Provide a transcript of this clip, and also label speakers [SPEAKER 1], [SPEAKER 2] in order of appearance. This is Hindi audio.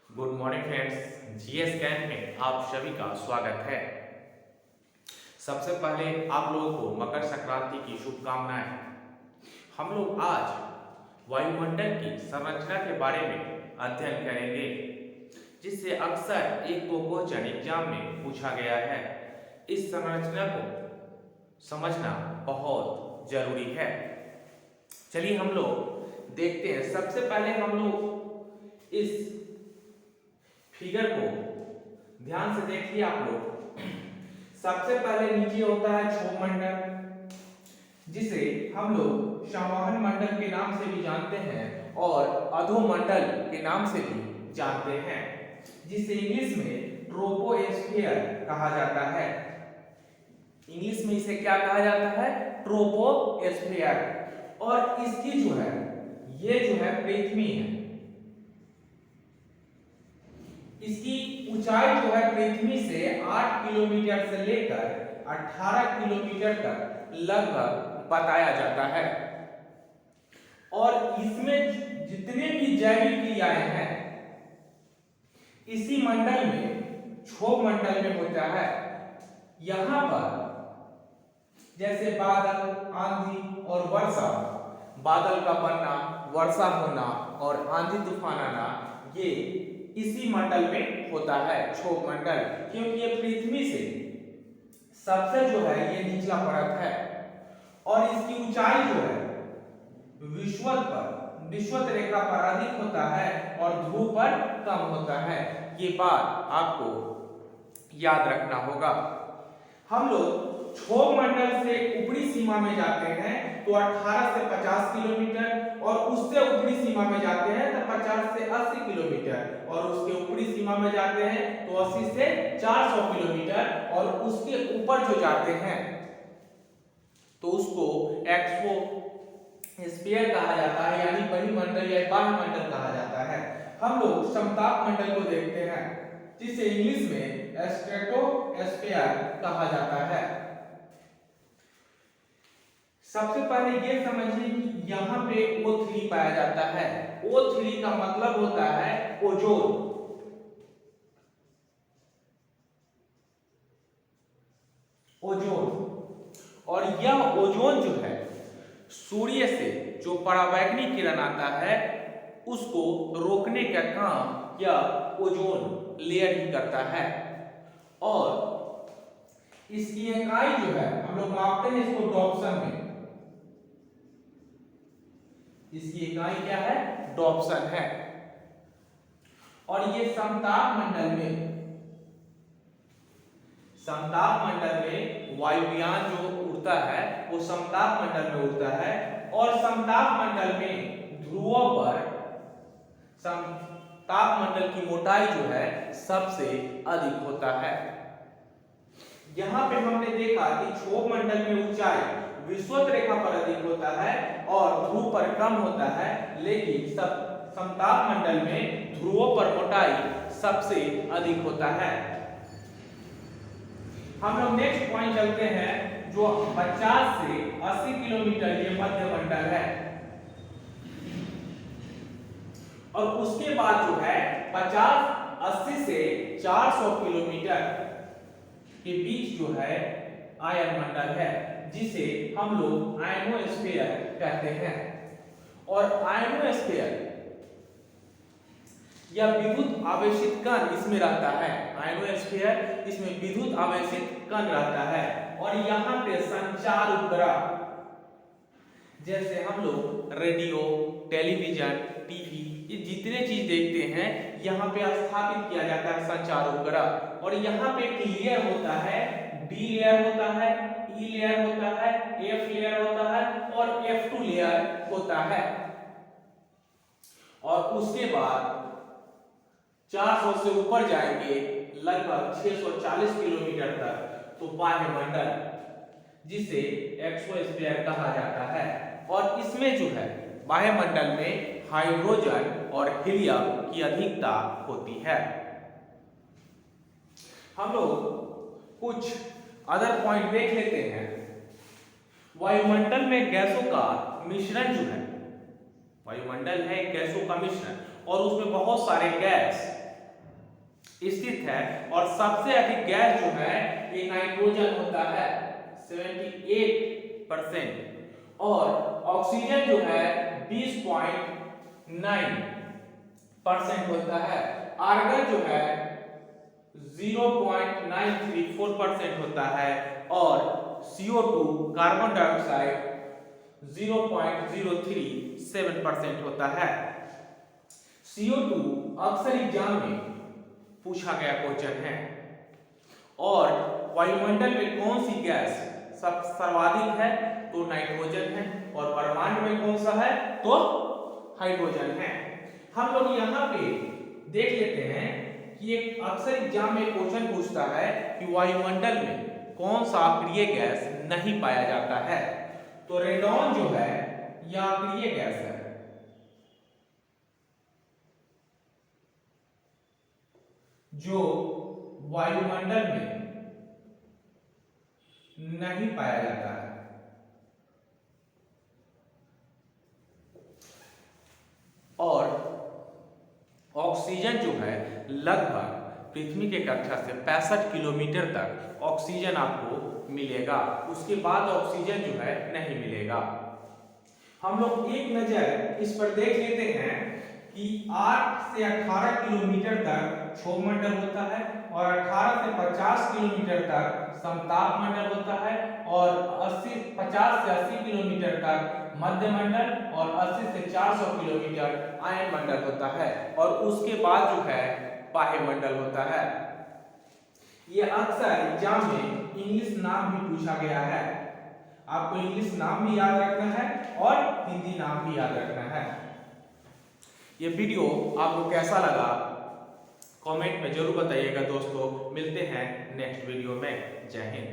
[SPEAKER 1] Good morning friends, GS camp में आप सभी का स्वागत है। सबसे पहले आप लोगों को मकर संक्रांति की शुभकामनाएं। हम लोग आज वायुमंडल की संरचना के बारे में अध्ययन करेंगे, जिससे अक्सर एक दो क्वेश्चन एग्जाम में पूछा गया है। इस संरचना को समझना बहुत जरूरी है। चलिए हम लोग देखते हैं। सबसे पहले हम लोग इस फिगर को ध्यान से देखिए आप लोग। सबसे पहले नीचे होता है क्षोभ मंडल, जिसे हम लोग संवहन मंडल के नाम से भी जानते हैं और अधोमंडल के नाम से भी जानते हैं, जिसे इंग्लिश में ट्रोपोस्फियर कहा जाता है। इंग्लिश में इसे क्या कहा जाता है? ट्रोपोस्फियर। और इसकी जो है, ये जो है पृथ्वी है। इसकी ऊंचाई जो है पृथ्वी से 8 किलोमीटर से लेकर 18 किलोमीटर तक लगभग बताया जाता है। और इसमें जितने भी जैविक क्रियाएं हैं इसी मंडल में, क्षोभ मंडल में होता है। यहां पर जैसे बादल, आंधी और वर्षा, बादल का बनना, वर्षा होना और आंधी तूफान आना, ये इसी मंडल में होता है, क्षोभ मंडल। क्योंकि ये पृथ्वी से सबसे जो है ये निचला परत है और इसकी ऊंचाई जो है विषुवत रेखा पर अधिक होता है और ध्रुव पर कम होता है। ये बात आपको याद रखना होगा। हम लोग क्षोभ मंडल से ऊपरी सीमा में जाते हैं तो 18 से 50 किलोमीटर, और उससे ऊपरी सीमा में जाते हैं तो 50 से 80 किलोमीटर, और उसके ऊपरी सीमा में जाते हैं तो 80 से 400 किलोमीटर, और उसके ऊपर जो जाते हैं तो उसको एक्सोस्फीयर कहा जाता है, यानी परिमंडल या बाह्य मंडल कहा जाता है। हम लोग समताप मंडल को देखते हैं, जिसे इंग्लिश में स्ट्रेटोस्फीयर कहा जाता है। सबसे पहले ये समझिए कि यहाँ पे O3 पाया जाता है। O3 का मतलब होता है ओजोन। और यह ओजोन जो है सूर्य से जो पराबैंगनी किरण आता है उसको रोकने का काम यह ओजोन लेयर ही करता है। और इसकी इकाई जो है हम लोग मापते हैं इसको डॉप्सन में। इसकी इकाई क्या है? डॉप्सन है। और ये समताप मंडल में वायुयान जो उड़ता है वो समताप मंडल में उड़ता है। और समताप मंडल में ध्रुवों पर समताप मंडल की मोटाई जो है सबसे अधिक होता है। यहां पे हमने देखा कि क्षोभ मंडल में ऊंचाई विषुवत रेखा पर अधिक होता है और ध्रुव पर कम होता है, लेकिन समताप मंडल में ध्रुवों पर मोटाई सबसे अधिक होता है। हम लोग नेक्स्ट पॉइंट चलते हैं, जो 50 से 80 किलोमीटर ये मध्य मंडल है। और उसके बाद जो है 80 से 400 किलोमीटर के बीच जो है आयन मंडल है, जिसे हम लोग आयनोस्फीयर कहते हैं। और आयनोस्फीयर या विद्युत आवेशित कण इसमें रहता है। आयनोस्फीयर, इसमें विद्युत आवेशित कण रहता है। और यहाँ पे संचार उपग्रह, जैसे हम लोग रेडियो, टेलीविजन, टीवी, ये जितने चीज देखते हैं यहाँ पे स्थापित किया जाता है संचार उपग्रह। और यहाँ पे एक लेयर होता है, डी लेयर होता है, ई लेयर होता है, एफ लेयर होता है और F2 लेयर होता है। और उसके बाद 400 से ऊपर जाएंगे लगभग 640 किलोमीटर तक तो बाह्य मंडल, जिसे एक्सोस्फीयर कहा जाता है। और इसमें जो है बाह्य मंडल में हाइड्रोजन और हीलियम की अधिकता होती है। हम लोग कुछ अदर पॉइंट देख लेते हैं। वायुमंडल में गैसों का मिश्रण जो है, वायुमंडल है गैसों का मिश्रण, और उसमें बहुत सारे गैस स्थित है और सबसे अधिक गैस जो है ये नाइट्रोजन होता है 78% और ऑक्सीजन जो है 20.9% होता है। आर्गन जो है 0.934% होता है और CO2 कार्बन डाइऑक्साइड 0.037% होता है। CO2 अक्सर एग्जाम में पूछा गया क्वेश्चन है। और वायुमंडल में कौन सी गैस सर्वाधिक है? तो नाइट्रोजन है। और ब्रह्मांड में कौन सा है? तो हाइड्रोजन है। हम लोग यहाँ पे देख लेते हैं कि एक अक्सर एग्जाम में क्वेश्चन पूछता है कि वायुमंडल में कौन सा अक्रिय गैस नहीं पाया जाता है? तो रेडॉन जो है यह अक्रिय गैस है। जो वायुमंडल में नहीं पाया जाता है। और ऑक्सीजन जो है लगभग पृथ्वी के कक्षा से 65 किलोमीटर तक ऑक्सीजन आपको मिलेगा, उसके बाद ऑक्सीजन जो है नहीं मिलेगा। हम लोग एक नजर इस पर देख लेते हैं कि 8 से 18 किलोमीटर तक क्षोभ मंडल होता है और 18 से 50 किलोमीटर तक समताप मंडल होता है और 50 से 80 किलोमीटर तक मध्य मंडल और 80 से 400 किलोमीटर आयन मंडल होता है और उसके बाद जो है बाह्य मंडल होता है। ये अक्सर एग्जाम में इंग्लिश नाम भी पूछा गया है। आपको इंग्लिश नाम भी याद रखना है और हिंदी नाम भी याद रखना है। ये वीडियो आपको कैसा लगा कमेंट में जरूर बताइएगा दोस्तों। मिलते हैं नेक्स्ट वीडियो में। जय हिंद।